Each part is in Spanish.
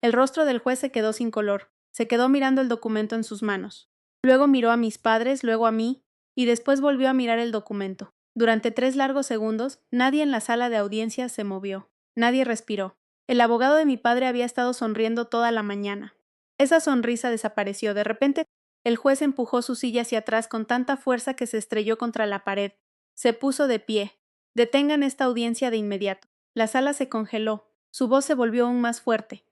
El rostro del juez se quedó sin color. Se quedó mirando el documento en sus manos. Luego miró a mis padres, luego a mí, y después volvió a mirar el documento. Durante 3 largos segundos, nadie en la sala de audiencias se movió. Nadie respiró. El abogado de mi padre había estado sonriendo toda la mañana. Esa sonrisa desapareció. De repente, el juez empujó su silla hacia atrás con tanta fuerza que se estrelló contra la pared. Se puso de pie. Detengan esta audiencia de inmediato. La sala se congeló. Su voz se volvió aún más fuerte.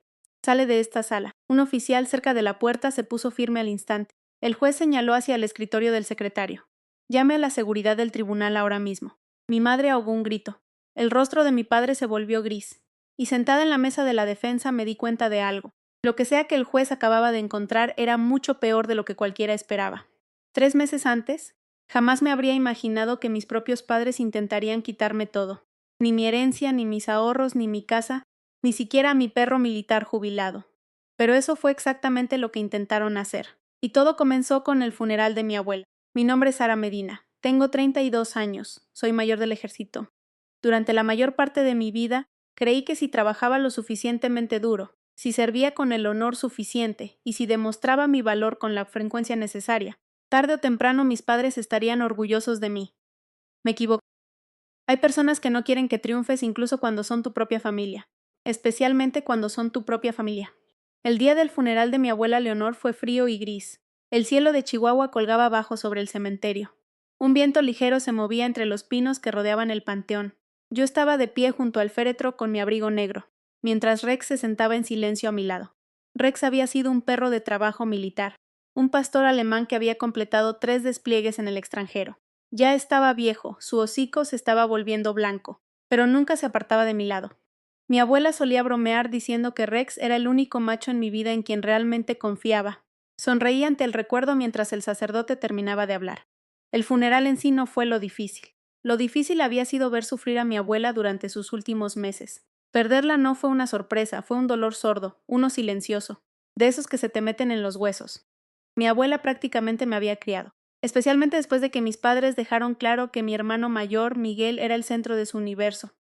Sale de esta sala. Un oficial cerca de la puerta se puso firme al instante. El juez señaló hacia el escritorio del secretario. Llame a la seguridad del tribunal ahora mismo. Mi madre ahogó un grito. El rostro de mi padre se volvió gris. Y sentada en la mesa de la defensa me di cuenta de algo. Lo que sea que el juez acababa de encontrar era mucho peor de lo que cualquiera esperaba. 3 meses antes, jamás me habría imaginado que mis propios padres intentarían quitarme todo. Ni mi herencia, ni mis ahorros, ni mi casa, ni siquiera a mi perro militar jubilado. Pero eso fue exactamente lo que intentaron hacer. Y todo comenzó con el funeral de mi abuela. Mi nombre es Sara Medina. Tengo 32 años. Soy mayor del ejército. Durante la mayor parte de mi vida, creí que si trabajaba lo suficientemente duro, si servía con el honor suficiente y si demostraba mi valor con la frecuencia necesaria, tarde o temprano mis padres estarían orgullosos de mí. Me equivoqué. Hay personas que no quieren que triunfes incluso cuando son tu propia familia, especialmente cuando son tu propia familia. El día del funeral de mi abuela Leonor fue frío y gris. El cielo de Chihuahua colgaba bajo sobre el cementerio. Un viento ligero se movía entre los pinos que rodeaban el panteón. Yo estaba de pie junto al féretro con mi abrigo negro, mientras Rex se sentaba en silencio a mi lado. Rex había sido un perro de trabajo militar, un pastor alemán que había completado 3 despliegues en el extranjero. Ya estaba viejo, su hocico se estaba volviendo blanco, pero nunca se apartaba de mi lado. Mi abuela solía bromear diciendo que Rex era el único macho en mi vida en quien realmente confiaba. Sonreí ante el recuerdo mientras el sacerdote terminaba de hablar. El funeral en sí no fue lo difícil. Lo difícil había sido ver sufrir a mi abuela durante sus últimos meses. Perderla no fue una sorpresa, fue un dolor sordo, uno silencioso, de esos que se te meten en los huesos. Mi abuela prácticamente me había criado, especialmente después de que mis padres dejaron claro que mi hermano mayor, Miguel, era el centro de su universo.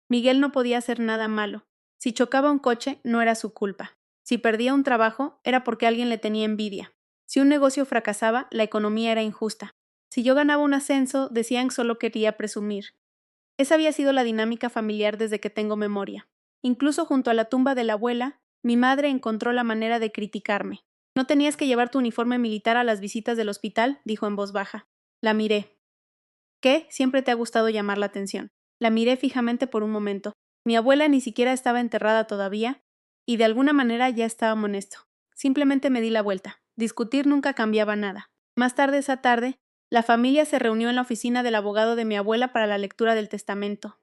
Miguel no podía hacer nada malo. Si chocaba un coche, no era su culpa. Si perdía un trabajo, era porque alguien le tenía envidia. Si un negocio fracasaba, la economía era injusta. Si yo ganaba un ascenso, decían que solo quería presumir. Esa había sido la dinámica familiar desde que tengo memoria. Incluso junto a la tumba de la abuela, mi madre encontró la manera de criticarme. «¿No tenías que llevar tu uniforme militar a las visitas del hospital?», dijo en voz baja. La miré. «¿Qué? Siempre te ha gustado llamar la atención». La miré fijamente por un momento. Mi abuela ni siquiera estaba enterrada todavía, y de alguna manera ya estaba molesto. Simplemente me di la vuelta. Discutir nunca cambiaba nada. Más tarde esa tarde, la familia se reunió en la oficina del abogado de mi abuela para la lectura del testamento.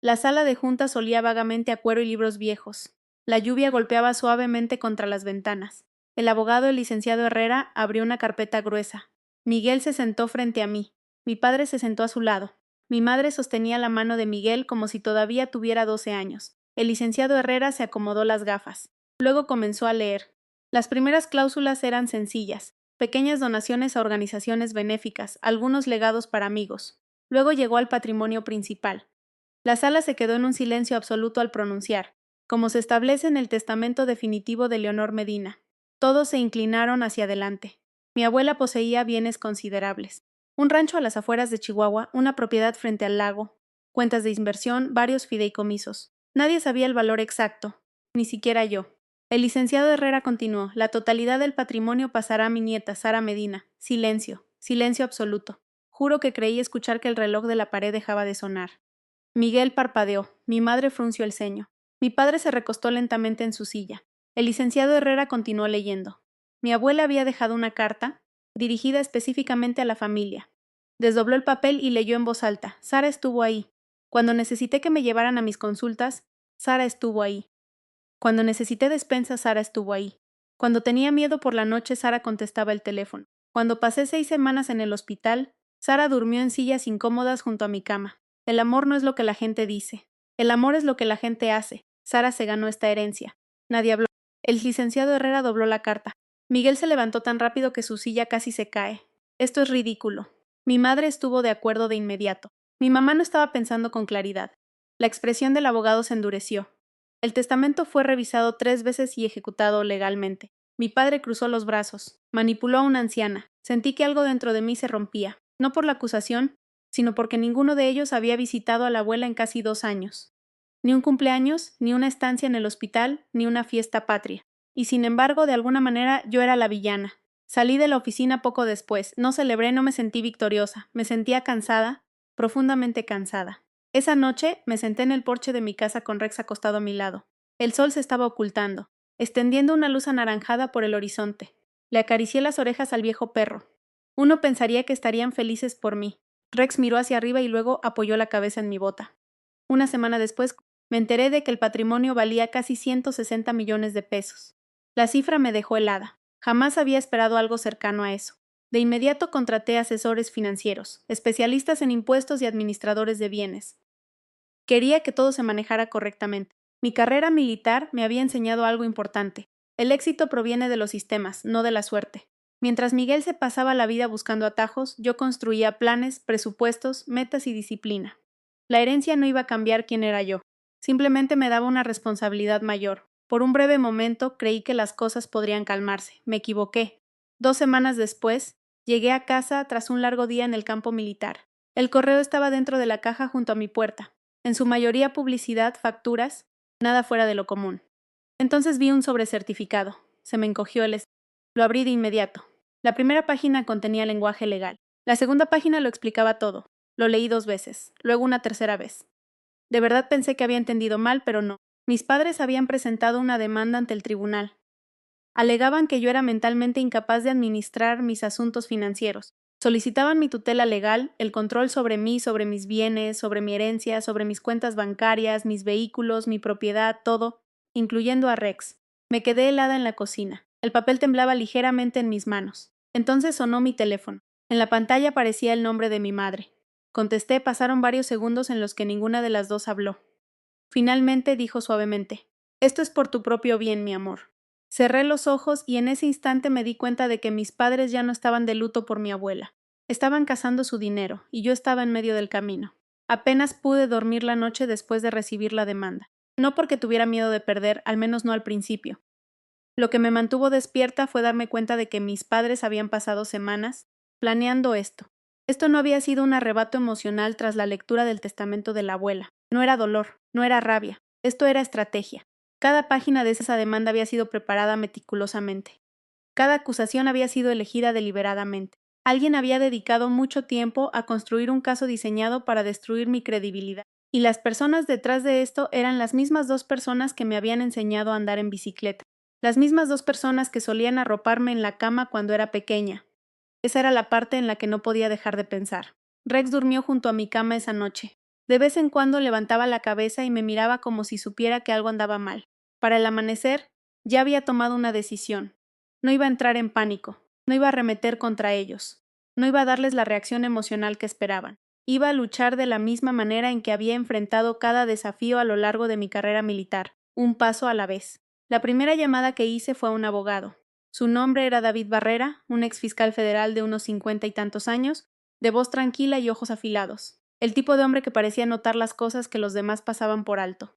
La sala de juntas olía vagamente a cuero y libros viejos. La lluvia golpeaba suavemente contra las ventanas. El abogado, el licenciado Herrera, abrió una carpeta gruesa. Miguel se sentó frente a mí. Mi padre se sentó a su lado. Mi madre sostenía la mano de Miguel como si todavía tuviera 12 años. El licenciado Herrera se acomodó las gafas. Luego comenzó a leer. Las primeras cláusulas eran sencillas, pequeñas donaciones a organizaciones benéficas, algunos legados para amigos. Luego llegó al patrimonio principal. La sala se quedó en un silencio absoluto al pronunciar, como se establece en el testamento definitivo de Leonor Medina. Todos se inclinaron hacia adelante. Mi abuela poseía bienes considerables. Un rancho a las afueras de Chihuahua, una propiedad frente al lago, cuentas de inversión, varios fideicomisos. Nadie sabía el valor exacto, ni siquiera yo. El licenciado Herrera continuó: la totalidad del patrimonio pasará a mi nieta, Sara Medina. Silencio, silencio absoluto. Juro que creí escuchar que el reloj de la pared dejaba de sonar. Miguel parpadeó. Mi madre frunció el ceño. Mi padre se recostó lentamente en su silla. El licenciado Herrera continuó leyendo. Mi abuela había dejado una carta, dirigida específicamente a la familia. Desdobló el papel y leyó en voz alta: Sara estuvo ahí. Cuando necesité que me llevaran a mis consultas, Sara estuvo ahí. Cuando necesité despensa, Sara estuvo ahí. Cuando tenía miedo por la noche, Sara contestaba el teléfono. Cuando pasé 6 semanas en el hospital, Sara durmió en sillas incómodas junto a mi cama. El amor no es lo que la gente dice. El amor es lo que la gente hace. Sara se ganó esta herencia. Nadie habló. El licenciado Herrera dobló la carta. Miguel se levantó tan rápido que su silla casi se cae. Esto es ridículo. Mi madre estuvo de acuerdo de inmediato. Mi mamá no estaba pensando con claridad. La expresión del abogado se endureció. El testamento fue revisado 3 veces y ejecutado legalmente. Mi padre cruzó los brazos, manipuló a una anciana. Sentí que algo dentro de mí se rompía, no por la acusación, sino porque ninguno de ellos había visitado a la abuela en casi 2 años. Ni un cumpleaños, ni una estancia en el hospital, ni una fiesta patria. Y sin embargo, de alguna manera, yo era la villana. Salí de la oficina poco después. No celebré, no me sentí victoriosa. Me sentía cansada, profundamente cansada. Esa noche me senté en el porche de mi casa con Rex acostado a mi lado. El sol se estaba ocultando, extendiendo una luz anaranjada por el horizonte. Le acaricié las orejas al viejo perro. Uno pensaría que estarían felices por mí. Rex miró hacia arriba y luego apoyó la cabeza en mi bota. Una semana después, me enteré de que el patrimonio valía casi 160 millones de pesos. La cifra me dejó helada. Jamás había esperado algo cercano a eso. De inmediato contraté asesores financieros, especialistas en impuestos y administradores de bienes. Quería que todo se manejara correctamente. Mi carrera militar me había enseñado algo importante. El éxito proviene de los sistemas, no de la suerte. Mientras Miguel se pasaba la vida buscando atajos, yo construía planes, presupuestos, metas y disciplina. La herencia no iba a cambiar quién era yo. Simplemente me daba una responsabilidad mayor. Por un breve momento creí que las cosas podrían calmarse. Me equivoqué. 2 semanas después, llegué a casa tras un largo día en el campo militar. El correo estaba dentro de la caja junto a mi puerta. En su mayoría publicidad, facturas, nada fuera de lo común. Entonces vi un sobrecertificado. Se me encogió el estómago. Lo abrí de inmediato. La primera página contenía lenguaje legal. La segunda página lo explicaba todo. Lo leí 2 veces, luego una tercera vez. De verdad pensé que había entendido mal, pero no. Mis padres habían presentado una demanda ante el tribunal. Alegaban que yo era mentalmente incapaz de administrar mis asuntos financieros. Solicitaban mi tutela legal, el control sobre mí, sobre mis bienes, sobre mi herencia, sobre mis cuentas bancarias, mis vehículos, mi propiedad, todo, incluyendo a Rex. Me quedé helada en la cocina. El papel temblaba ligeramente en mis manos. Entonces sonó mi teléfono. En la pantalla aparecía el nombre de mi madre. Contesté, pasaron varios segundos en los que ninguna de las dos habló. Finalmente dijo suavemente: «Esto es por tu propio bien, mi amor». Cerré los ojos y en ese instante me di cuenta de que mis padres ya no estaban de luto por mi abuela. Estaban cazando su dinero, y yo estaba en medio del camino. Apenas pude dormir la noche después de recibir la demanda. No porque tuviera miedo de perder, al menos no al principio. Lo que me mantuvo despierta fue darme cuenta de que mis padres habían pasado semanas planeando esto. Esto no había sido un arrebato emocional tras la lectura del testamento de la abuela. No era dolor, no era rabia. Esto era estrategia. Cada página de esa demanda había sido preparada meticulosamente. Cada acusación había sido elegida deliberadamente. Alguien había dedicado mucho tiempo a construir un caso diseñado para destruir mi credibilidad. Y las personas detrás de esto eran las mismas 2 personas que me habían enseñado a andar en bicicleta. Las mismas 2 personas que solían arroparme en la cama cuando era pequeña. Esa era la parte en la que no podía dejar de pensar. Rex durmió junto a mi cama esa noche. De vez en cuando levantaba la cabeza y me miraba como si supiera que algo andaba mal. Para el amanecer, ya había tomado una decisión. No iba a entrar en pánico, no iba a arremeter contra ellos, no iba a darles la reacción emocional que esperaban. Iba a luchar de la misma manera en que había enfrentado cada desafío a lo largo de mi carrera militar, un paso a la vez. La primera llamada que hice fue a un abogado. Su nombre era David Barrera, un exfiscal federal de unos 50 y tantos años, de voz tranquila y ojos afilados. El tipo de hombre que parecía notar las cosas que los demás pasaban por alto.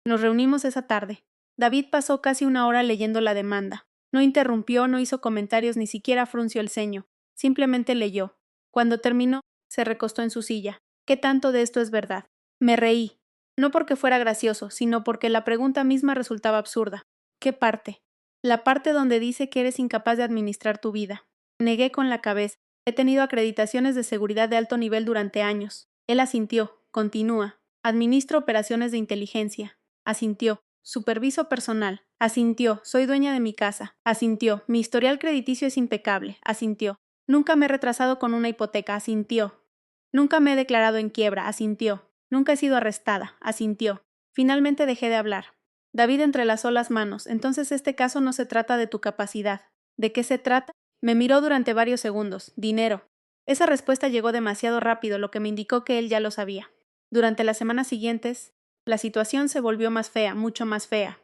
Nos reunimos esa tarde. David pasó casi 1 hora leyendo la demanda. No interrumpió, no hizo comentarios, ni siquiera frunció el ceño. Simplemente leyó. Cuando terminó, se recostó en su silla. ¿Qué tanto de esto es verdad? Me reí. No porque fuera gracioso, sino porque la pregunta misma resultaba absurda. ¿Qué parte? La parte donde dice que eres incapaz de administrar tu vida. Negué con la cabeza. He tenido acreditaciones de seguridad de alto nivel durante años. Él asintió. Continúa. Administro operaciones de inteligencia. Asintió. Superviso personal. Asintió. Soy dueña de mi casa. Asintió. Mi historial crediticio es impecable. Asintió. Nunca me he retrasado con una hipoteca. Asintió. Nunca me he declarado en quiebra. Asintió. Nunca he sido arrestada. Asintió. Finalmente dejé de hablar. David entrelazó las manos. Entonces este caso no se trata de tu capacidad. ¿De qué se trata? Me miró durante varios segundos. Dinero. Esa respuesta llegó demasiado rápido, lo que me indicó que él ya lo sabía. Durante las semanas siguientes, la situación se volvió más fea, mucho más fea.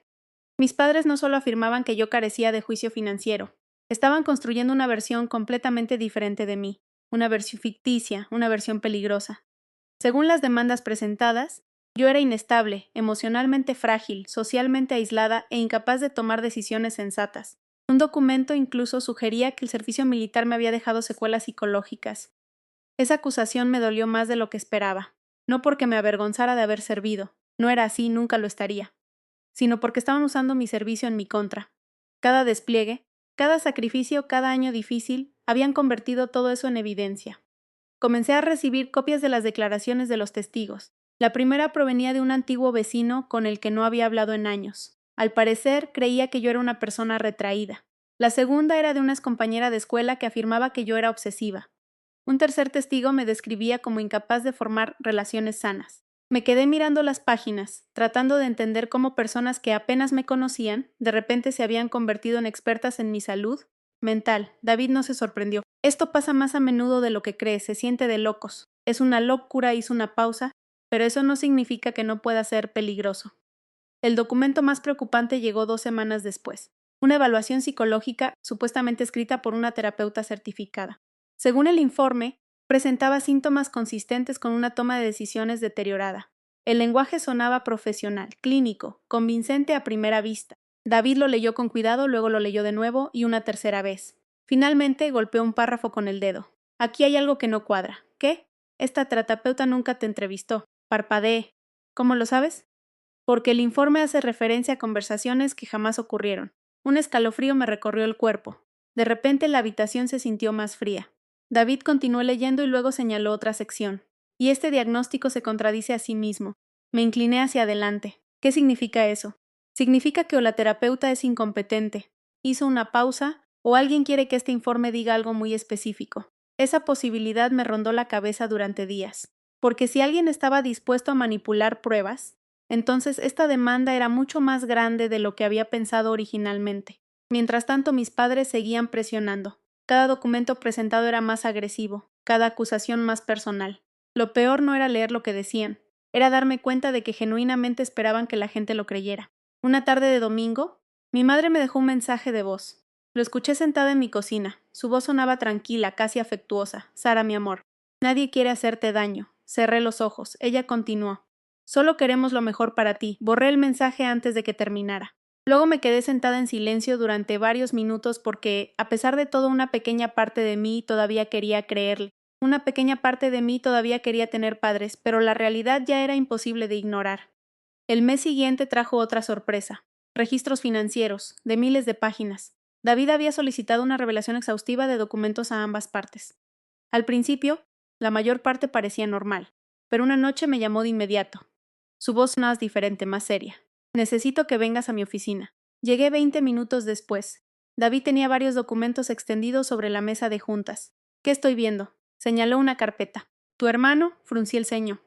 Mis padres no solo afirmaban que yo carecía de juicio financiero, estaban construyendo una versión completamente diferente de mí, una versión ficticia, una versión peligrosa. Según las demandas presentadas, Yo era inestable, emocionalmente frágil, socialmente aislada e incapaz de tomar decisiones sensatas. Un documento incluso sugería que el servicio militar me había dejado secuelas psicológicas. Esa acusación me dolió más de lo que esperaba. No porque me avergonzara de haber servido, no era así, nunca lo estaría, sino porque estaban usando mi servicio en mi contra. Cada despliegue, cada sacrificio, cada año difícil, habían convertido todo eso en evidencia. Comencé a recibir copias de las declaraciones de los testigos. La primera provenía de un antiguo vecino con el que no había hablado en años. Al parecer, creía que yo era una persona retraída. La segunda era de una excompañera de escuela que afirmaba que yo era obsesiva. Un tercer testigo me describía como incapaz de formar relaciones sanas. Me quedé mirando las páginas, tratando de entender cómo personas que apenas me conocían, de repente se habían convertido en expertas en mi salud mental. David no se sorprendió. Esto pasa más a menudo de lo que crees, se siente de locos. Es una locura, hizo una pausa, pero eso no significa que no pueda ser peligroso. El documento más preocupante llegó 2 semanas después. Una evaluación psicológica supuestamente escrita por una terapeuta certificada. Según el informe, presentaba síntomas consistentes con una toma de decisiones deteriorada. El lenguaje sonaba profesional, clínico, convincente a primera vista. David lo leyó con cuidado, luego lo leyó de nuevo y una tercera vez. Finalmente golpeó un párrafo con el dedo. Aquí hay algo que no cuadra. ¿Qué? Esta terapeuta nunca te entrevistó. Parpadeé. ¿Cómo lo sabes? Porque el informe hace referencia a conversaciones que jamás ocurrieron. Un escalofrío me recorrió el cuerpo. De repente la habitación se sintió más fría. David continuó leyendo y luego señaló otra sección. Y este diagnóstico se contradice a sí mismo. Me incliné hacia adelante. ¿Qué significa eso? Significa que o la terapeuta es incompetente, hizo una pausa, o alguien quiere que este informe diga algo muy específico. Esa posibilidad me rondó la cabeza durante días. Porque si alguien estaba dispuesto a manipular pruebas, entonces esta demanda era mucho más grande de lo que había pensado originalmente. Mientras tanto, mis padres seguían presionando. Cada documento presentado era más agresivo, cada acusación más personal. Lo peor no era leer lo que decían, era darme cuenta de que genuinamente esperaban que la gente lo creyera. Una tarde de domingo, mi madre me dejó un mensaje de voz. Lo escuché sentada en mi cocina. Su voz sonaba tranquila, casi afectuosa. Sara, mi amor, nadie quiere hacerte daño. Cerré los ojos. Ella continuó. Solo queremos lo mejor para ti. Borré el mensaje antes de que terminara. Luego me quedé sentada en silencio durante varios minutos porque, a pesar de todo, una pequeña parte de mí todavía quería creerle. Una pequeña parte de mí todavía quería tener padres, pero la realidad ya era imposible de ignorar. El mes siguiente trajo otra sorpresa. Registros financieros, de miles de páginas. David había solicitado una revelación exhaustiva de documentos a ambas partes. Al principio, la mayor parte parecía normal, pero una noche me llamó de inmediato. Su voz más diferente, más seria. Necesito que vengas a mi oficina. Llegué 20 minutos después. David tenía varios documentos extendidos sobre la mesa de juntas. ¿Qué estoy viendo? Señaló una carpeta. ¿Tu hermano? Fruncí el ceño.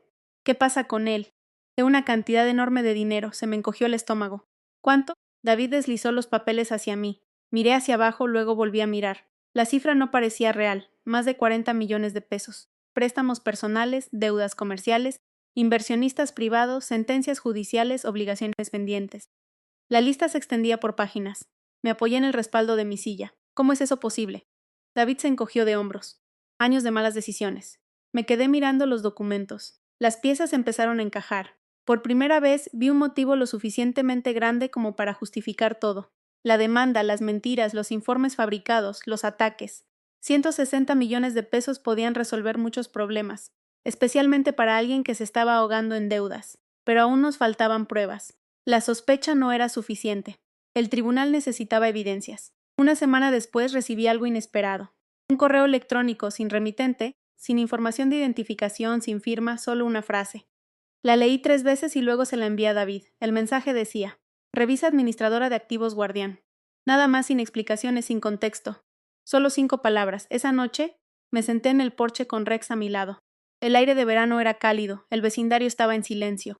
¿Qué pasa con él? De una cantidad enorme de dinero. Se me encogió el estómago. ¿Cuánto? David deslizó los papeles hacia mí. Miré hacia abajo, luego volví a mirar. La cifra no parecía real. Más de 40 millones de pesos. Préstamos personales, deudas comerciales, inversionistas privados, sentencias judiciales, obligaciones pendientes. La lista se extendía por páginas. Me apoyé en el respaldo de mi silla. ¿Cómo es eso posible? David se encogió de hombros. Años de malas decisiones. Me quedé mirando los documentos. Las piezas empezaron a encajar. Por primera vez vi un motivo lo suficientemente grande como para justificar todo. La demanda, las mentiras, los informes fabricados, los ataques. 160 millones de pesos podían resolver muchos problemas, especialmente para alguien que se estaba ahogando en deudas. Pero aún nos faltaban pruebas. La sospecha no era suficiente. El tribunal necesitaba evidencias. Una semana después recibí algo inesperado. Un correo electrónico sin remitente, sin información de identificación, sin firma, solo una frase. La leí 3 veces y luego se la envié a David. El mensaje decía: revisa administradora de activos Guardián. Nada más, sin explicaciones, sin contexto. Solo 5 palabras. Esa noche me senté en el porche con Rex a mi lado. El aire de verano era cálido, el vecindario estaba en silencio.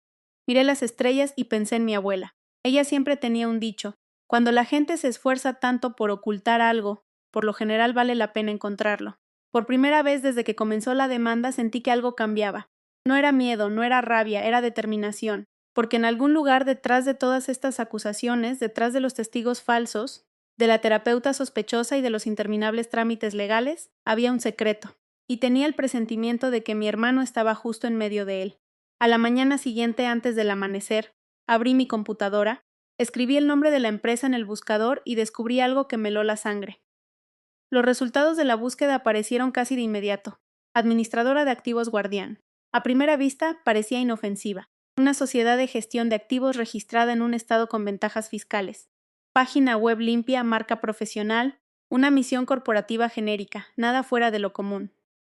Miré las estrellas y pensé en mi abuela. Ella siempre tenía un dicho: cuando la gente se esfuerza tanto por ocultar algo, por lo general vale la pena encontrarlo. Por primera vez desde que comenzó la demanda sentí que algo cambiaba. No era miedo, no era rabia, era determinación, porque en algún lugar detrás de todas estas acusaciones, detrás de los testigos falsos, de la terapeuta sospechosa y de los interminables trámites legales, había un secreto, y tenía el presentimiento de que mi hermano estaba justo en medio de él. A la mañana siguiente, antes del amanecer, abrí mi computadora, escribí el nombre de la empresa en el buscador y descubrí algo que me heló la sangre. Los resultados de la búsqueda aparecieron casi de inmediato. Administradora de activos Guardián. A primera vista, parecía inofensiva. Una sociedad de gestión de activos registrada en un estado con ventajas fiscales. Página web limpia, marca profesional, una misión corporativa genérica, nada fuera de lo común.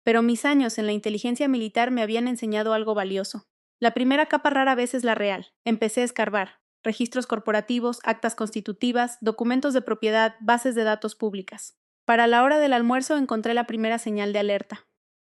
Pero mis años en la inteligencia militar me habían enseñado algo valioso. La primera capa rara vez es la real. Empecé a escarbar. Registros corporativos, actas constitutivas, documentos de propiedad, bases de datos públicas. Para la hora del almuerzo encontré la primera señal de alerta.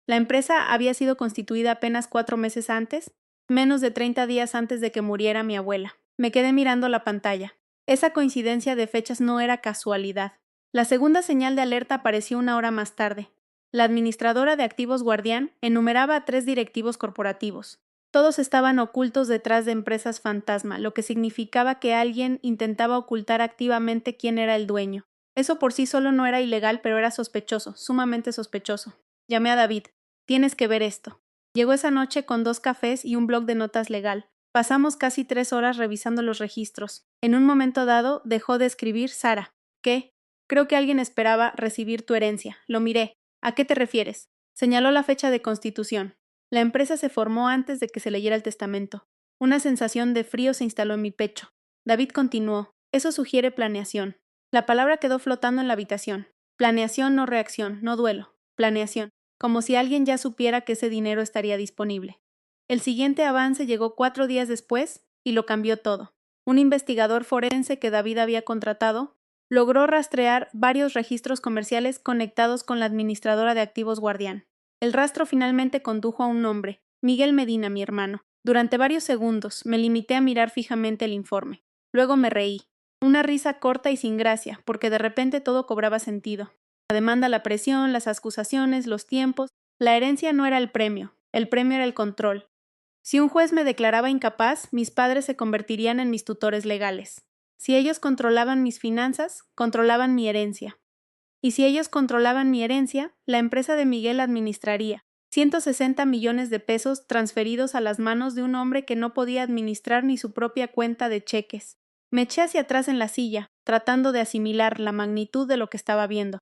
La empresa había sido constituida apenas 4 meses antes, menos de 30 días antes de que muriera mi abuela. Me quedé mirando la pantalla. Esa coincidencia de fechas no era casualidad. La segunda señal de alerta apareció 1 hora más tarde. La administradora de activos Guardián enumeraba a 3 directivos corporativos. Todos estaban ocultos detrás de empresas fantasma, lo que significaba que alguien intentaba ocultar activamente quién era el dueño. Eso por sí solo no era ilegal, pero era sospechoso, sumamente sospechoso. Llamé a David. Tienes que ver esto. Llegó esa noche con 2 cafés y un bloc de notas legal. Pasamos casi 3 horas revisando los registros. En un momento dado, dejó de escribir Sara. ¿Qué? Creo que alguien esperaba recibir tu herencia. Lo miré. ¿A qué te refieres? Señaló la fecha de constitución. La empresa se formó antes de que se leyera el testamento. Una sensación de frío se instaló en mi pecho. David continuó. Eso sugiere planeación. La palabra quedó flotando en la habitación. Planeación, no reacción, no duelo. Planeación. Como si alguien ya supiera que ese dinero estaría disponible. El siguiente avance llegó 4 días después y lo cambió todo. Un investigador forense que David había contratado logró rastrear varios registros comerciales conectados con la administradora de activos Guardián. El rastro finalmente condujo a un nombre, Miguel Medina, mi hermano. Durante varios segundos me limité a mirar fijamente el informe. Luego me reí. Una risa corta y sin gracia, porque de repente todo cobraba sentido. La demanda, la presión, las acusaciones, los tiempos. La herencia no era el premio era el control. Si un juez me declaraba incapaz, mis padres se convertirían en mis tutores legales. Si ellos controlaban mis finanzas, controlaban mi herencia. Y si ellos controlaban mi herencia, la empresa de Miguel administraría 160 millones de pesos transferidos a las manos de un hombre que no podía administrar ni su propia cuenta de cheques. Me eché hacia atrás en la silla, tratando de asimilar la magnitud de lo que estaba viendo.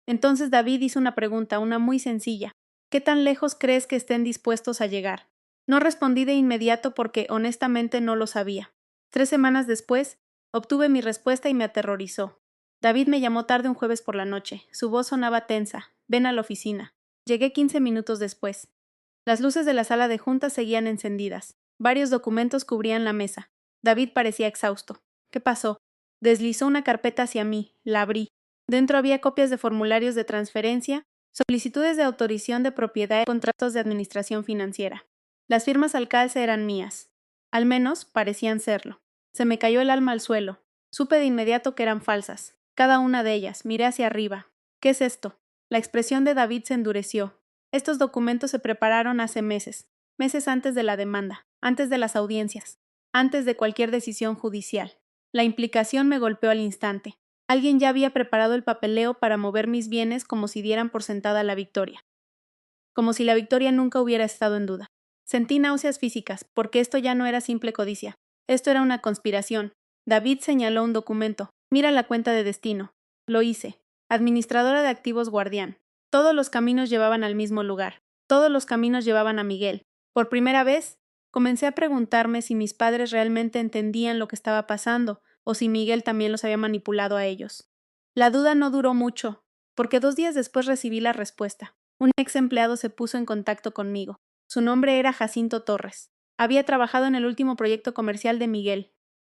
Entonces David hizo una pregunta, una muy sencilla. ¿Qué tan lejos crees que estén dispuestos a llegar? No respondí de inmediato porque honestamente no lo sabía. 3 semanas después, obtuve mi respuesta y me aterrorizó. David me llamó tarde un jueves por la noche. Su voz sonaba tensa. Ven a la oficina. Llegué 15 minutos después. Las luces de la sala de juntas seguían encendidas. Varios documentos cubrían la mesa. David parecía exhausto. ¿Qué pasó? Deslizó una carpeta hacia mí. La abrí. Dentro había copias de formularios de transferencia, solicitudes de autorización de propiedad y contratos de administración financiera. Las firmas al calce eran mías. Al menos parecían serlo. Se me cayó el alma al suelo. Supe de inmediato que eran falsas. Cada una de ellas. Miré hacia arriba. ¿Qué es esto? La expresión de David se endureció. Estos documentos se prepararon hace meses. Meses antes de la demanda, antes de las audiencias, antes de cualquier decisión judicial. La implicación me golpeó al instante. Alguien ya había preparado el papeleo para mover mis bienes como si dieran por sentada la victoria. Como si la victoria nunca hubiera estado en duda. Sentí náuseas físicas, porque esto ya no era simple codicia. Esto era una conspiración. David señaló un documento. Mira la cuenta de destino. Lo hice. Administradora de activos Guardián. Todos los caminos llevaban al mismo lugar. Todos los caminos llevaban a Miguel. Por primera vez, comencé a preguntarme si mis padres realmente entendían lo que estaba pasando, o si Miguel también los había manipulado a ellos. La duda no duró mucho, porque 2 días después recibí la respuesta. Un ex empleado se puso en contacto conmigo. Su nombre era Jacinto Torres. Había trabajado en el último proyecto comercial de Miguel.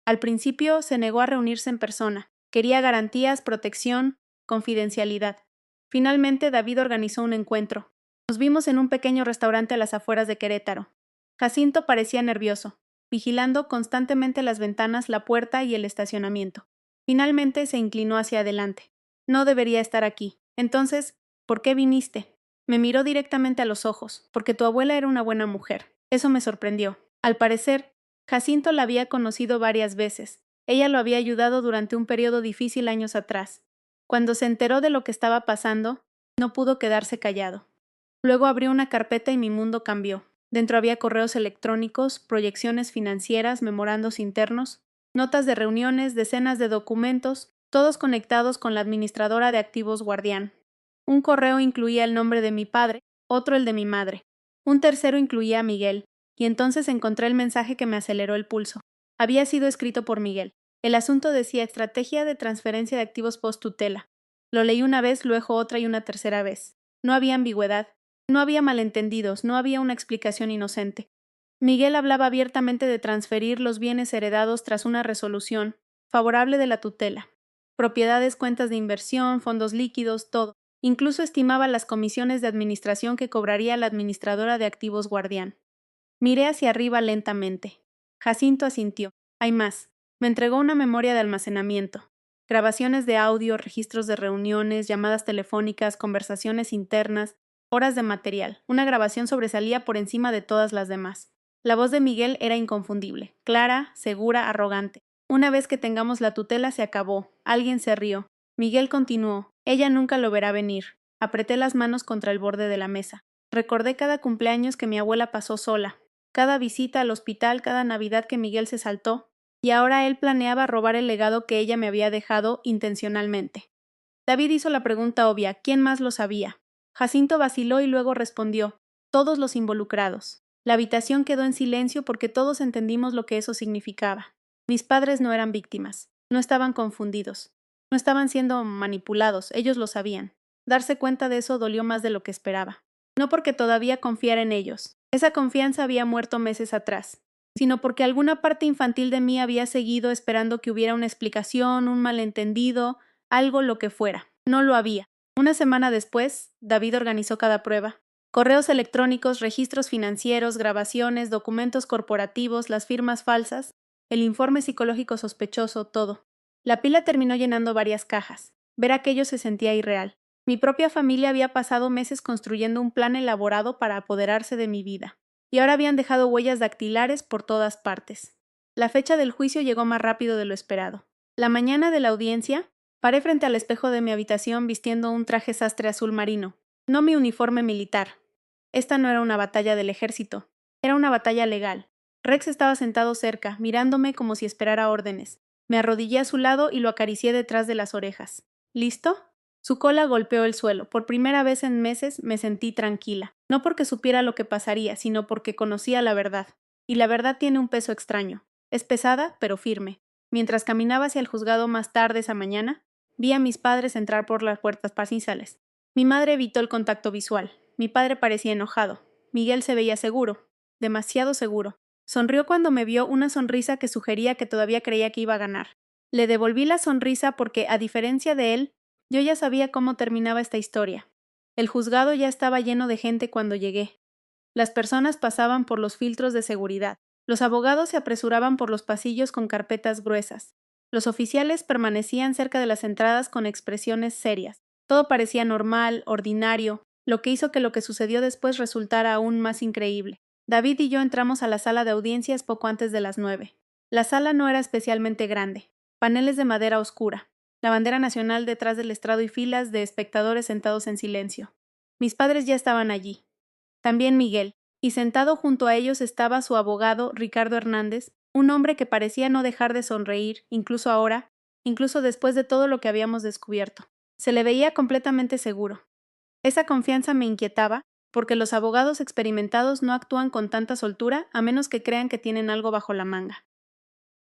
Al principio se negó a reunirse en persona. Quería garantías, protección, confidencialidad. Finalmente David organizó un encuentro. Nos vimos en un pequeño restaurante a las afueras de Querétaro. Jacinto parecía nervioso, vigilando constantemente las ventanas, la puerta y el estacionamiento. Finalmente se inclinó hacia adelante. No debería estar aquí. Entonces, ¿por qué viniste? Me miró directamente a los ojos, porque tu abuela era una buena mujer. Eso me sorprendió. Al parecer, Jacinto la había conocido varias veces. Ella lo había ayudado durante un periodo difícil años atrás. Cuando se enteró de lo que estaba pasando, no pudo quedarse callado. Luego abrió una carpeta y mi mundo cambió. Dentro había correos electrónicos, proyecciones financieras, memorandos internos, notas de reuniones, decenas de documentos, todos conectados con la administradora de activos Guardián. Un correo incluía el nombre de mi padre, otro el de mi madre. Un tercero incluía a Miguel, y entonces encontré el mensaje que me aceleró el pulso. Había sido escrito por Miguel. El asunto decía Estrategia de transferencia de activos post-tutela. Lo leí una vez, luego otra y una tercera vez. No había ambigüedad. No había malentendidos, no había una explicación inocente. Miguel hablaba abiertamente de transferir los bienes heredados tras una resolución favorable de la tutela. Propiedades, cuentas de inversión, fondos líquidos, todo. Incluso estimaba las comisiones de administración que cobraría la administradora de activos Guardián. Miré hacia arriba lentamente. Jacinto asintió. Hay más. Me entregó una memoria de almacenamiento. Grabaciones de audio, registros de reuniones, llamadas telefónicas, conversaciones internas, horas de material. Una grabación sobresalía por encima de todas las demás. La voz de Miguel era inconfundible, clara, segura, arrogante. Una vez que tengamos la tutela se acabó. Alguien se rió. Miguel continuó. Ella nunca lo verá venir. Apreté las manos contra el borde de la mesa. Recordé cada cumpleaños que mi abuela pasó sola, cada visita al hospital, cada Navidad que Miguel se saltó, y ahora él planeaba robar el legado que ella me había dejado intencionalmente. David hizo la pregunta obvia, ¿quién más lo sabía? Jacinto vaciló y luego respondió, todos los involucrados. La habitación quedó en silencio porque todos entendimos lo que eso significaba. Mis padres no eran víctimas, no estaban confundidos, no estaban siendo manipulados, ellos lo sabían. Darse cuenta de eso dolió más de lo que esperaba. No porque todavía confiara en ellos, esa confianza había muerto meses atrás, sino porque alguna parte infantil de mí había seguido esperando que hubiera una explicación, un malentendido, algo lo que fuera. No lo había. Una semana después, David organizó cada prueba. Correos electrónicos, registros financieros, grabaciones, documentos corporativos, las firmas falsas, el informe psicológico sospechoso, todo. La pila terminó llenando varias cajas. Ver aquello se sentía irreal. Mi propia familia había pasado meses construyendo un plan elaborado para apoderarse de mi vida, y ahora habían dejado huellas dactilares por todas partes. La fecha del juicio llegó más rápido de lo esperado. La mañana de la audiencia, paré frente al espejo de mi habitación vistiendo un traje sastre azul marino, no mi uniforme militar. Esta no era una batalla del ejército, era una batalla legal. Rex estaba sentado cerca, mirándome como si esperara órdenes. Me arrodillé a su lado y lo acaricié detrás de las orejas. ¿Listo? Su cola golpeó el suelo. Por primera vez en meses me sentí tranquila. No porque supiera lo que pasaría, sino porque conocía la verdad. Y la verdad tiene un peso extraño. Es pesada, pero firme. Mientras caminaba hacia el juzgado más tarde esa mañana, vi a mis padres entrar por las puertas pasizales. Mi madre evitó el contacto visual. Mi padre parecía enojado. Miguel se veía seguro. Demasiado seguro. Sonrió cuando me vio, una sonrisa que sugería que todavía creía que iba a ganar. Le devolví la sonrisa porque, a diferencia de él, yo ya sabía cómo terminaba esta historia. El juzgado ya estaba lleno de gente cuando llegué. Las personas pasaban por los filtros de seguridad. Los abogados se apresuraban por los pasillos con carpetas gruesas. Los oficiales permanecían cerca de las entradas con expresiones serias. Todo parecía normal, ordinario, lo que hizo que lo que sucedió después resultara aún más increíble. David y yo entramos a la sala de audiencias poco antes de las 9. La sala no era especialmente grande. Paneles de madera oscura. La bandera nacional detrás del estrado y filas de espectadores sentados en silencio. Mis padres ya estaban allí. También Miguel. Y sentado junto a ellos estaba su abogado, Ricardo Hernández, un hombre que parecía no dejar de sonreír, incluso ahora, incluso después de todo lo que habíamos descubierto. Se le veía completamente seguro. Esa confianza me inquietaba, porque los abogados experimentados no actúan con tanta soltura a menos que crean que tienen algo bajo la manga.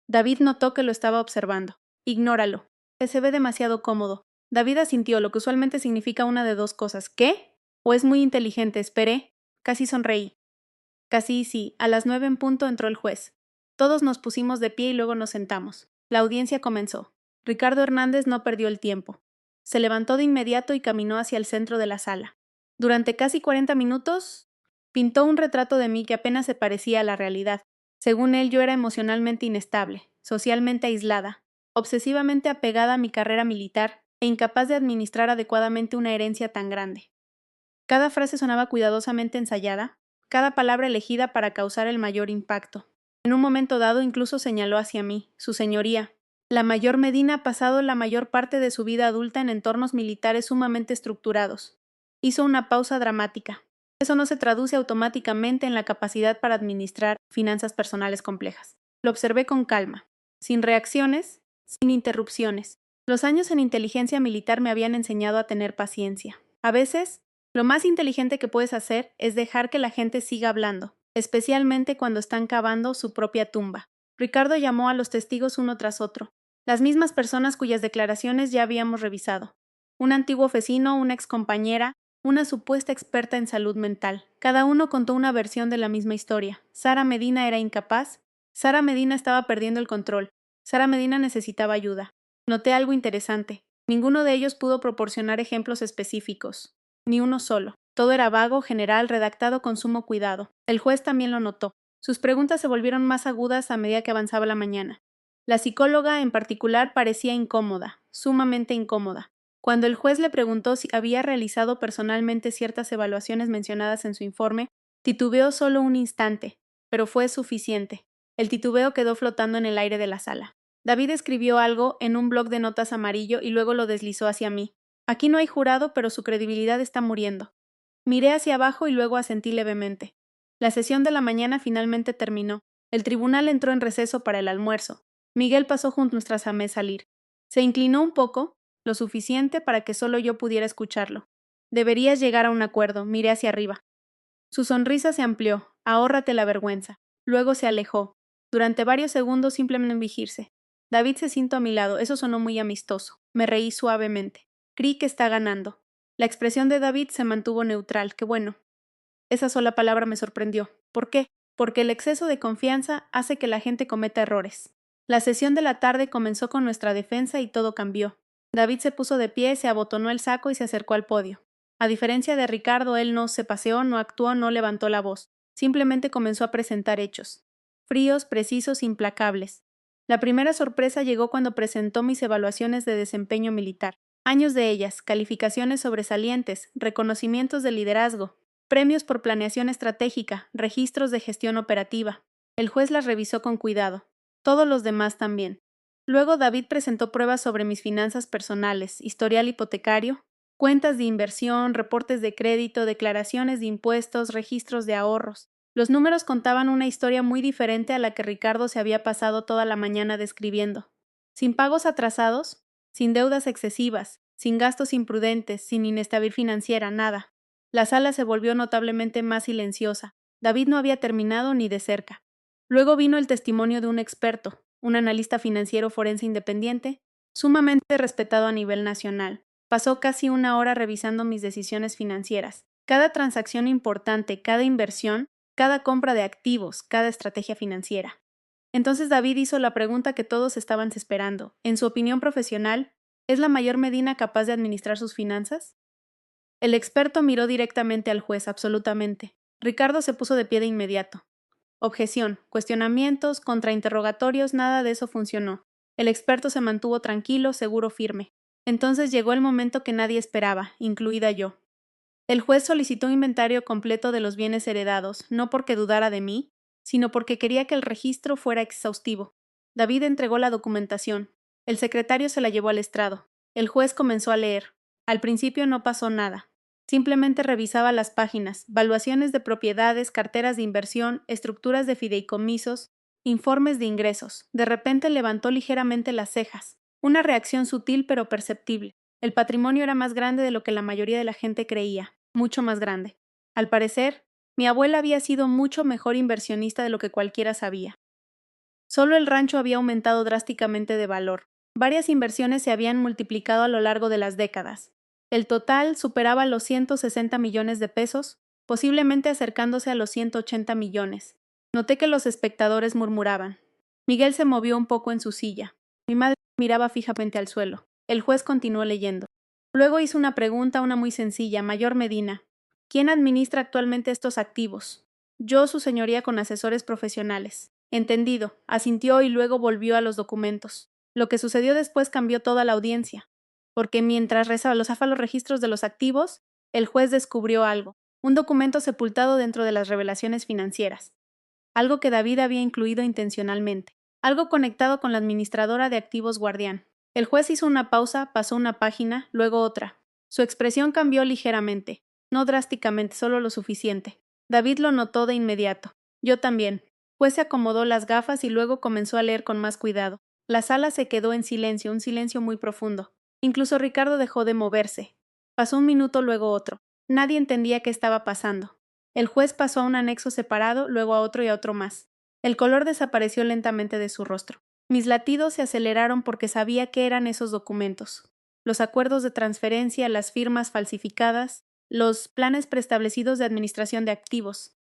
David notó que lo estaba observando. Ignóralo. Se ve demasiado cómodo. David asintió, lo que usualmente significa una de dos cosas. ¿Qué? O es muy inteligente, esperé. Casi sonreí. Casi sí, a las 9 en punto entró el juez. Todos nos pusimos de pie y luego nos sentamos. La audiencia comenzó. Ricardo Hernández no perdió el tiempo. Se levantó de inmediato y caminó hacia el centro de la sala. Durante casi 40 minutos, pintó un retrato de mí que apenas se parecía a la realidad. Según él, yo era emocionalmente inestable, socialmente aislada, obsesivamente apegada a mi carrera militar e incapaz de administrar adecuadamente una herencia tan grande. Cada frase sonaba cuidadosamente ensayada, cada palabra elegida para causar el mayor impacto. En un momento dado incluso señaló hacia mí, su señoría. La mayor Medina ha pasado la mayor parte de su vida adulta en entornos militares sumamente estructurados. Hizo una pausa dramática. Eso no se traduce automáticamente en la capacidad para administrar finanzas personales complejas. Lo observé con calma, sin reacciones, sin interrupciones. Los años en inteligencia militar me habían enseñado a tener paciencia. A veces, lo más inteligente que puedes hacer es dejar que la gente siga hablando, especialmente cuando están cavando su propia tumba. Ricardo llamó a los testigos uno tras otro, las mismas personas cuyas declaraciones ya habíamos revisado. Un antiguo vecino, una excompañera, una supuesta experta en salud mental. Cada uno contó una versión de la misma historia. Sara Medina era incapaz. Sara Medina estaba perdiendo el control. Sara Medina necesitaba ayuda. Noté algo interesante. Ninguno de ellos pudo proporcionar ejemplos específicos. Ni uno solo. Todo era vago, general, redactado con sumo cuidado. El juez también lo notó. Sus preguntas se volvieron más agudas a medida que avanzaba la mañana. La psicóloga, en particular, parecía incómoda, sumamente incómoda. Cuando el juez le preguntó si había realizado personalmente ciertas evaluaciones mencionadas en su informe, titubeó solo un instante, pero fue suficiente. El titubeo quedó flotando en el aire de la sala. David escribió algo en un bloc de notas amarillo y luego lo deslizó hacia mí. Aquí no hay jurado, pero su credibilidad está muriendo. Miré hacia abajo y luego asentí levemente. La sesión de la mañana finalmente terminó. El tribunal entró en receso para el almuerzo. Miguel pasó junto a nuestra mesa salir. Se inclinó un poco, lo suficiente para que solo yo pudiera escucharlo. Deberías llegar a un acuerdo, miré hacia arriba. Su sonrisa se amplió, ahórrate la vergüenza. Luego se alejó. Durante varios segundos simplemente vigirse. David se sentó a mi lado, eso sonó muy amistoso. Me reí suavemente. Creí que está ganando. La expresión de David se mantuvo neutral, qué bueno. Esa sola palabra me sorprendió. ¿Por qué? Porque el exceso de confianza hace que la gente cometa errores. La sesión de la tarde comenzó con nuestra defensa y todo cambió. David se puso de pie, se abotonó el saco y se acercó al podio. A diferencia de Ricardo, él no se paseó, no actuó, no levantó la voz. Simplemente comenzó a presentar hechos. Fríos, precisos, implacables. La primera sorpresa llegó cuando presentó mis evaluaciones de desempeño militar. Años de ellas, calificaciones sobresalientes, reconocimientos de liderazgo, premios por planeación estratégica, registros de gestión operativa. El juez las revisó con cuidado. Todos los demás también. Luego David presentó pruebas sobre mis finanzas personales, historial hipotecario, cuentas de inversión, reportes de crédito, declaraciones de impuestos, registros de ahorros. Los números contaban una historia muy diferente a la que Ricardo se había pasado toda la mañana describiendo. Sin pagos atrasados, sin deudas excesivas, sin gastos imprudentes, sin inestabilidad financiera, nada. La sala se volvió notablemente más silenciosa. David no había terminado ni de cerca. Luego vino el testimonio de un experto, un analista financiero forense independiente, sumamente respetado a nivel nacional. Pasó casi una hora revisando mis decisiones financieras. Cada transacción importante, cada inversión, cada compra de activos, cada estrategia financiera. Entonces David hizo la pregunta que todos estaban esperando. En su opinión profesional, ¿es la mayor Medina capaz de administrar sus finanzas? El experto miró directamente al juez, absolutamente. Ricardo se puso de pie de inmediato. Objeción, cuestionamientos, contrainterrogatorios, nada de eso funcionó. El experto se mantuvo tranquilo, seguro, firme. Entonces llegó el momento que nadie esperaba, incluida yo. El juez solicitó un inventario completo de los bienes heredados, no porque dudara de mí, sino porque quería que el registro fuera exhaustivo. David entregó la documentación. El secretario se la llevó al estrado. El juez comenzó a leer. Al principio no pasó nada. Simplemente revisaba las páginas, valuaciones de propiedades, carteras de inversión, estructuras de fideicomisos, informes de ingresos. De repente levantó ligeramente las cejas. Una reacción sutil pero perceptible. El patrimonio era más grande de lo que la mayoría de la gente creía, mucho más grande. Al parecer, mi abuela había sido mucho mejor inversionista de lo que cualquiera sabía. Solo el rancho había aumentado drásticamente de valor. Varias inversiones se habían multiplicado a lo largo de las décadas. El total superaba los 160 millones de pesos, posiblemente acercándose a los 180 millones. Noté que los espectadores murmuraban. Miguel se movió un poco en su silla. Mi madre miraba fijamente al suelo. El juez continuó leyendo. Luego hizo una pregunta, una muy sencilla. Mayor Medina, ¿quién administra actualmente estos activos? Yo, su señoría, con asesores profesionales. Entendido, asintió y luego volvió a los documentos. Lo que sucedió después cambió toda la audiencia, porque mientras rezaba los registros de los activos, el juez descubrió algo, un documento sepultado dentro de las revelaciones financieras, algo que David había incluido intencionalmente, algo conectado con la administradora de activos Guardián. El juez hizo una pausa, pasó una página, luego otra. Su expresión cambió ligeramente. No drásticamente, solo lo suficiente. David lo notó de inmediato. Yo también. Pues se acomodó las gafas y luego comenzó a leer con más cuidado. La sala se quedó en silencio, un silencio muy profundo. Incluso Ricardo dejó de moverse. Pasó un minuto, luego otro. Nadie entendía qué estaba pasando. El juez pasó a un anexo separado, luego a otro y a otro más. El color desapareció lentamente de su rostro. Mis latidos se aceleraron porque sabía qué eran esos documentos. Los acuerdos de transferencia, las firmas falsificadas, los planes preestablecidos de administración de activos,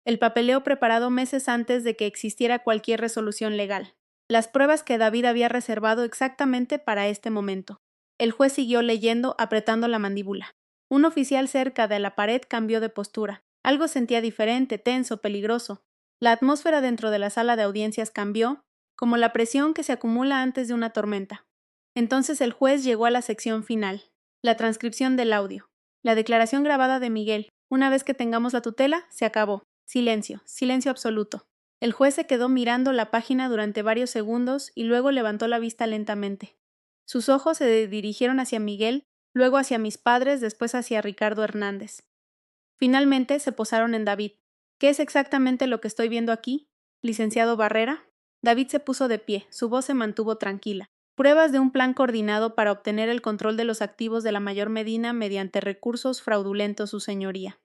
el papeleo preparado meses antes de que existiera cualquier resolución legal, las pruebas que David había reservado exactamente para este momento. El juez siguió leyendo, apretando la mandíbula. Un oficial cerca de la pared cambió de postura. Algo sentía diferente, tenso, peligroso. La atmósfera dentro de la sala de audiencias cambió, como la presión que se acumula antes de una tormenta. Entonces el juez llegó a la sección final, la transcripción del audio. La declaración grabada de Miguel. Una vez que tengamos la tutela, se acabó. Silencio, silencio absoluto. El juez se quedó mirando la página durante varios segundos y luego levantó la vista lentamente. Sus ojos se dirigieron hacia Miguel, luego hacia mis padres, después hacia Ricardo Hernández. Finalmente se posaron en David. ¿Qué es exactamente lo que estoy viendo aquí, licenciado Barrera? David se puso de pie, su voz se mantuvo tranquila. Pruebas de un plan coordinado para obtener el control de los activos de la mayor Medina mediante recursos fraudulentos, su señoría.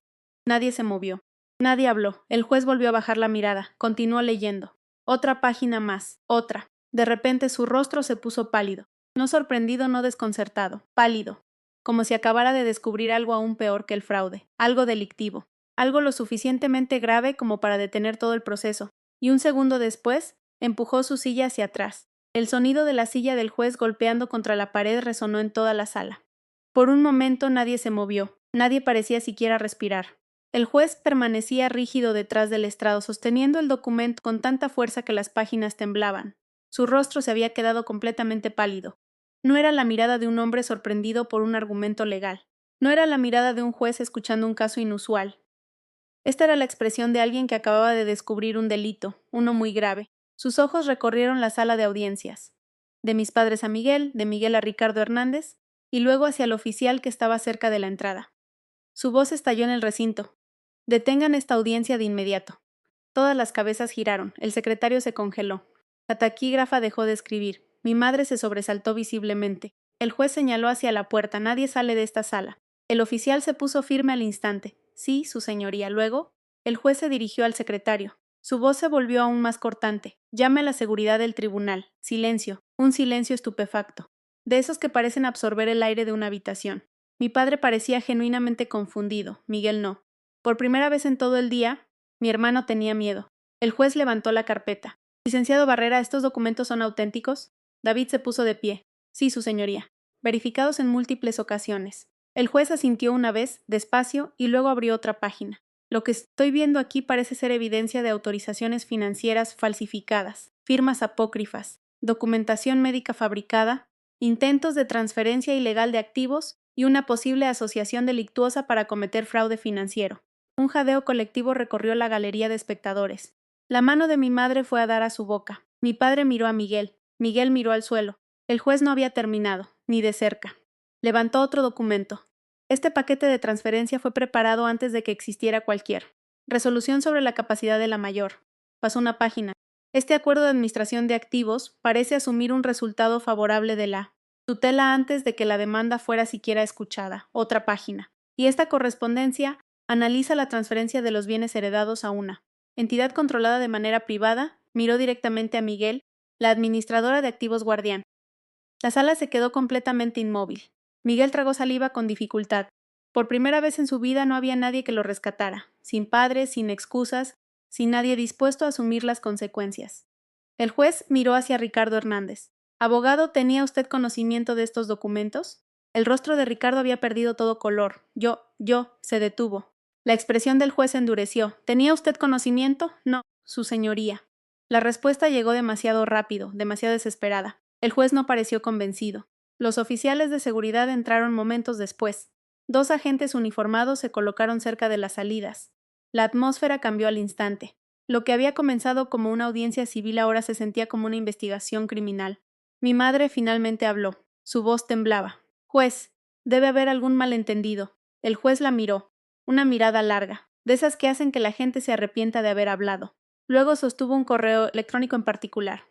Nadie se movió. Nadie habló. El juez volvió a bajar la mirada. Continuó leyendo. Otra página más. Otra. De repente su rostro se puso pálido. No sorprendido, no desconcertado. Pálido. Como si acabara de descubrir algo aún peor que el fraude. Algo delictivo. Algo lo suficientemente grave como para detener todo el proceso. Y un segundo después, empujó su silla hacia atrás. El sonido de la silla del juez golpeando contra la pared resonó en toda la sala. Por un momento nadie se movió. Nadie parecía siquiera respirar. El juez permanecía rígido detrás del estrado, sosteniendo el documento con tanta fuerza que las páginas temblaban. Su rostro se había quedado completamente pálido. No era la mirada de un hombre sorprendido por un argumento legal. No era la mirada de un juez escuchando un caso inusual. Esta era la expresión de alguien que acababa de descubrir un delito, uno muy grave. Sus ojos recorrieron la sala de audiencias. De mis padres a Miguel, de Miguel a Ricardo Hernández, y luego hacia el oficial que estaba cerca de la entrada. Su voz estalló en el recinto. Detengan esta audiencia de inmediato. Todas las cabezas giraron. El secretario se congeló. La taquígrafa dejó de escribir. Mi madre se sobresaltó visiblemente. El juez señaló hacia la puerta. Nadie sale de esta sala. El oficial se puso firme al instante. Sí, su señoría. Luego, el juez se dirigió al secretario. Su voz se volvió aún más cortante. Llame a la seguridad del tribunal. Silencio. Un silencio estupefacto. De esos que parecen absorber el aire de una habitación. Mi padre parecía genuinamente confundido. Miguel no. Por primera vez en todo el día, mi hermano tenía miedo. El juez levantó la carpeta. Licenciado Barrera, ¿estos documentos son auténticos? David se puso de pie. Sí, su señoría. Verificados en múltiples ocasiones. El juez asintió una vez, despacio, y luego abrió otra página. Lo que estoy viendo aquí parece ser evidencia de autorizaciones financieras falsificadas, firmas apócrifas, documentación médica fabricada, intentos de transferencia ilegal de activos y una posible asociación delictuosa para cometer fraude financiero. Un jadeo colectivo recorrió la galería de espectadores. La mano de mi madre fue a dar a su boca. Mi padre miró a Miguel. Miguel miró al suelo. El juez no había terminado, ni de cerca. Levantó otro documento. Este paquete de transferencia fue preparado antes de que existiera cualquier resolución sobre la capacidad de la mayor. Pasó una página. Este acuerdo de administración de activos parece asumir un resultado favorable de la tutela antes de que la demanda fuera siquiera escuchada. Otra página. Y esta correspondencia analiza la transferencia de los bienes heredados a una entidad controlada de manera privada. Miró directamente a Miguel, la administradora de activos guardián. La sala se quedó completamente inmóvil. Miguel tragó saliva con dificultad. Por primera vez en su vida no había nadie que lo rescatara, sin padres, sin excusas, sin nadie dispuesto a asumir las consecuencias. El juez miró hacia Ricardo Hernández. Abogado, ¿tenía usted conocimiento de estos documentos? El rostro de Ricardo había perdido todo color. Se detuvo. La expresión del juez endureció. ¿Tenía usted conocimiento? No, su señoría. La respuesta llegó demasiado rápido, demasiado desesperada. El juez no pareció convencido. Los oficiales de seguridad entraron momentos después. 2 agentes uniformados se colocaron cerca de las salidas. La atmósfera cambió al instante. Lo que había comenzado como una audiencia civil ahora se sentía como una investigación criminal. Mi madre finalmente habló. Su voz temblaba. Juez, debe haber algún malentendido. El juez la miró. una mirada larga, de esas que hacen que la gente se arrepienta de haber hablado. Luego sostuvo un correo electrónico en particular.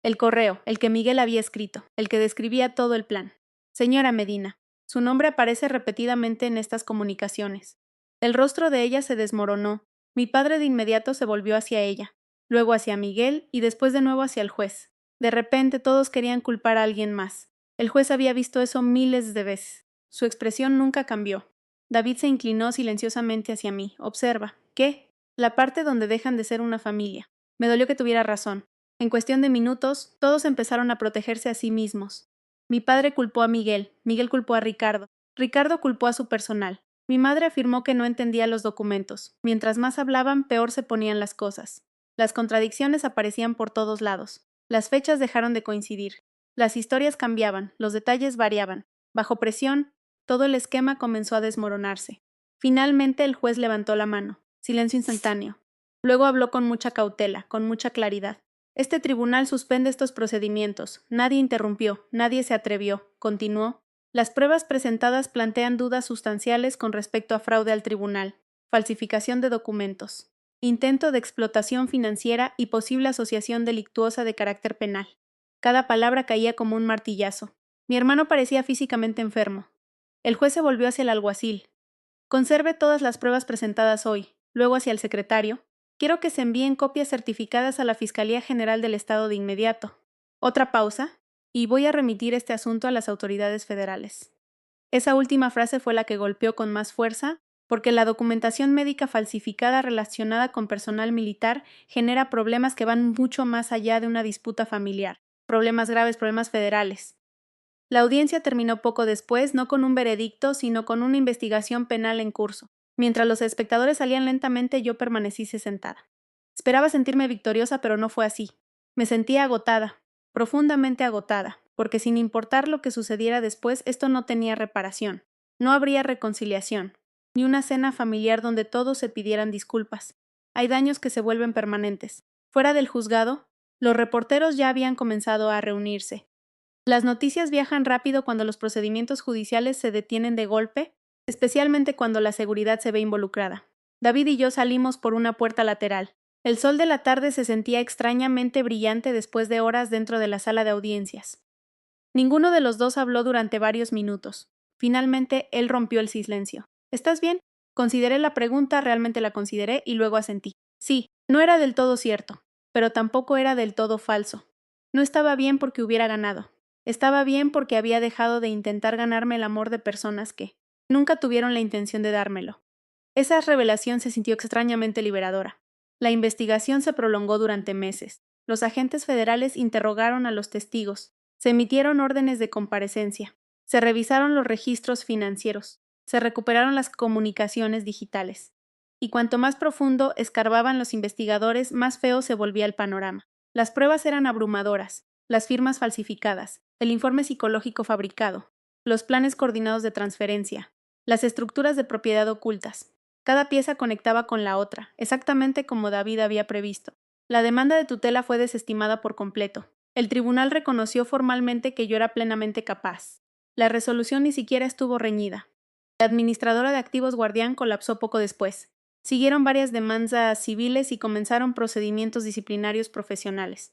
El correo, el que Miguel había escrito, el que describía todo el plan. Señora Medina. Su nombre aparece repetidamente en estas comunicaciones. El rostro de ella se desmoronó. Mi padre de inmediato se volvió hacia ella, luego hacia Miguel y después de nuevo hacia el juez. De repente todos querían culpar a alguien más. El juez había visto eso miles de veces. Su expresión nunca cambió. David se inclinó silenciosamente hacia mí. Observa. ¿Qué? La parte donde dejan de ser una familia. Me dolió que tuviera razón. En cuestión de minutos, todos empezaron a protegerse a sí mismos. Mi padre culpó a Miguel, Miguel culpó a Ricardo, Ricardo culpó a su personal. Mi madre afirmó que no entendía los documentos. Mientras más hablaban, peor se ponían las cosas. Las contradicciones aparecían por todos lados. Las fechas dejaron de coincidir. Las historias cambiaban, los detalles variaban. Bajo presión, todo el esquema comenzó a desmoronarse. Finalmente el juez levantó la mano. Silencio instantáneo. Luego habló con mucha cautela, con mucha claridad. Este tribunal suspende estos procedimientos. Nadie interrumpió, nadie se atrevió. Continuó. Las pruebas presentadas plantean dudas sustanciales con respecto a fraude al tribunal, falsificación de documentos, intento de explotación financiera y posible asociación delictuosa de carácter penal. Cada palabra caía como un martillazo. Mi hermano parecía físicamente enfermo. El juez se volvió hacia el alguacil. Conserve todas las pruebas presentadas hoy. Luego hacia el secretario. Quiero que se envíen copias certificadas a la Fiscalía General del Estado de inmediato. Otra pausa, y voy a remitir este asunto a las autoridades federales. Esa última frase fue la que golpeó con más fuerza, porque la documentación médica falsificada relacionada con personal militar genera problemas que van mucho más allá de una disputa familiar, problemas graves, problemas federales. La audiencia terminó poco después, no con un veredicto, sino con una investigación penal en curso. Mientras los espectadores salían lentamente, yo permanecí sentada. Esperaba sentirme victoriosa, pero no fue así. Me sentía agotada, profundamente agotada, porque sin importar lo que sucediera después, esto no tenía reparación. No habría reconciliación, ni una cena familiar donde todos se pidieran disculpas. Hay daños que se vuelven permanentes. Fuera del juzgado, los reporteros ya habían comenzado a reunirse. Las noticias viajan rápido cuando los procedimientos judiciales se detienen de golpe, especialmente cuando la seguridad se ve involucrada. David y yo salimos por una puerta lateral. El sol de la tarde se sentía extrañamente brillante después de horas dentro de la sala de audiencias. Ninguno de los dos habló durante varios minutos. Finalmente, él rompió el silencio. ¿Estás bien? Consideré la pregunta, realmente la consideré y luego asentí. Sí, no era del todo cierto, pero tampoco era del todo falso. No estaba bien porque hubiera ganado. Estaba bien porque había dejado de intentar ganarme el amor de personas que nunca tuvieron la intención de dármelo. Esa revelación se sintió extrañamente liberadora. La investigación se prolongó durante meses. Los agentes federales interrogaron a los testigos. Se emitieron órdenes de comparecencia. Se revisaron los registros financieros. Se recuperaron las comunicaciones digitales. Y cuanto más profundo escarbaban los investigadores, más feo se volvía el panorama. Las pruebas eran abrumadoras. Las firmas falsificadas, el informe psicológico fabricado, los planes coordinados de transferencia, las estructuras de propiedad ocultas. Cada pieza conectaba con la otra, exactamente como David había previsto. La demanda de tutela fue desestimada por completo. El tribunal reconoció formalmente que yo era plenamente capaz. La resolución ni siquiera estuvo reñida. La administradora de activos Guardián colapsó poco después. Siguieron varias demandas civiles y comenzaron procedimientos disciplinarios profesionales.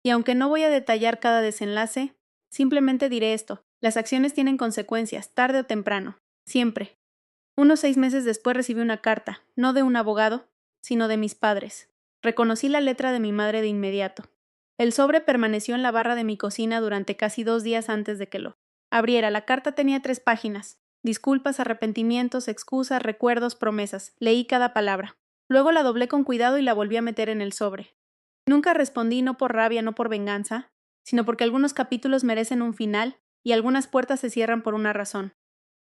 Y aunque no voy a detallar cada desenlace, simplemente diré esto: las acciones tienen consecuencias, tarde o temprano, siempre. Unos 6 meses después recibí una carta, no de un abogado, sino de mis padres. Reconocí la letra de mi madre de inmediato. El sobre permaneció en la barra de mi cocina durante casi 2 días antes de que lo abriera. La carta tenía 3 páginas. Disculpas, arrepentimientos, excusas, recuerdos, promesas. Leí cada palabra. Luego la doblé con cuidado y la volví a meter en el sobre. Nunca respondí, no por rabia, no por venganza, sino porque algunos capítulos merecen un final y algunas puertas se cierran por una razón.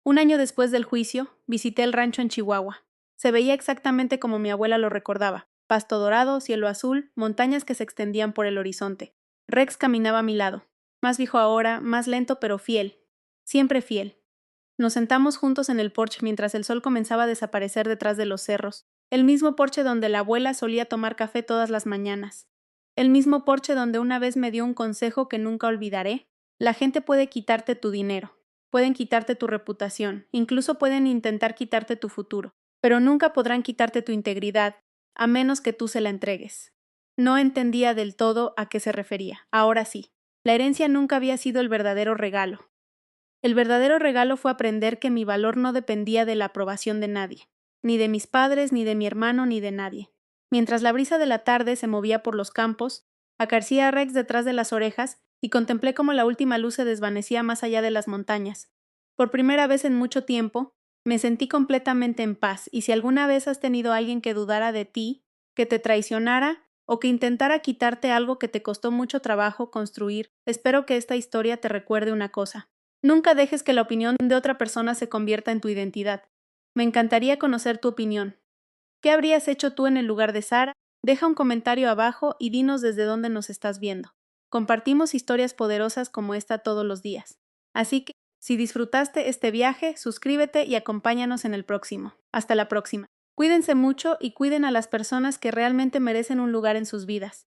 Un año después del juicio, visité el rancho en Chihuahua. Se veía exactamente como mi abuela lo recordaba: pasto dorado, cielo azul, montañas que se extendían por el horizonte. Rex caminaba a mi lado, más viejo ahora, más lento pero fiel, siempre fiel. Nos sentamos juntos en el porche mientras el sol comenzaba a desaparecer detrás de los cerros, el mismo porche donde la abuela solía tomar café todas las mañanas, el mismo porche donde una vez me dio un consejo que nunca olvidaré: la gente puede quitarte tu dinero, pueden quitarte tu reputación, incluso pueden intentar quitarte tu futuro, pero nunca podrán quitarte tu integridad, a menos que tú se la entregues. No entendía del todo a qué se refería. Ahora sí. La herencia nunca había sido el verdadero regalo. El verdadero regalo fue aprender que mi valor no dependía de la aprobación de nadie, ni de mis padres, ni de mi hermano, ni de nadie. Mientras la brisa de la tarde se movía por los campos, acaricié a Rex detrás de las orejas y contemplé cómo la última luz se desvanecía más allá de las montañas. Por primera vez en mucho tiempo, me sentí completamente en paz, y si alguna vez has tenido a alguien que dudara de ti, que te traicionara o que intentara quitarte algo que te costó mucho trabajo construir, espero que esta historia te recuerde una cosa. Nunca dejes que la opinión de otra persona se convierta en tu identidad. Me encantaría conocer tu opinión. ¿Qué habrías hecho tú en el lugar de Sara? Deja un comentario abajo y dinos desde dónde nos estás viendo. Compartimos historias poderosas como esta todos los días. Así que, si disfrutaste este viaje, suscríbete y acompáñanos en el próximo. Hasta la próxima. Cuídense mucho y cuiden a las personas que realmente merecen un lugar en sus vidas.